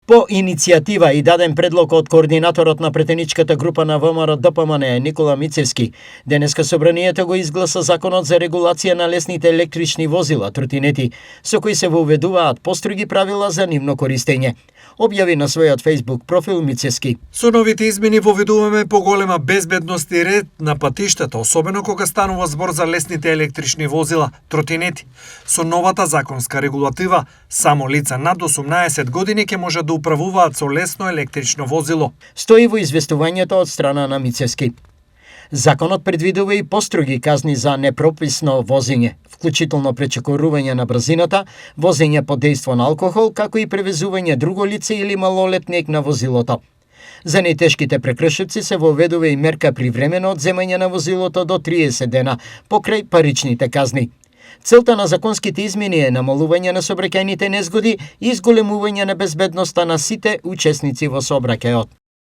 По иницијатива и даден предлог од координаторот на претеничката група на ВМРО-ДПМН Никола Мицевски, денеска собранието го изгласа законот за регулација на лесните електрични возила, тротинети, со кои се воведуваат построги правила за нивно користење. Објави на својот Facebook профил Мицевски. Со новите измени воведуваме поголема безбедност и ред на патиштата, особено кога станува збор за лесните електрични возила, тротинети. Со новата законска регулатива, само лица над 18 години ќе можат да управуваат со лесно електрично возило. Стои во известувањето од страна на Мицевски. Законот предвидува и построги казни за непрописно возење, вклучително пречекорување на брзината, возење под дејство на алкохол, како и превезување друго лице или малолетник на возилото. За најтешките прекршоци се воведува и мерка привремено одземање на возилото до 30 дена, покрај паричните казни. Целта на законските измени е намалување на сообраќајните незгоди и изголемување на безбедноста на сите учесници во сообраќајот.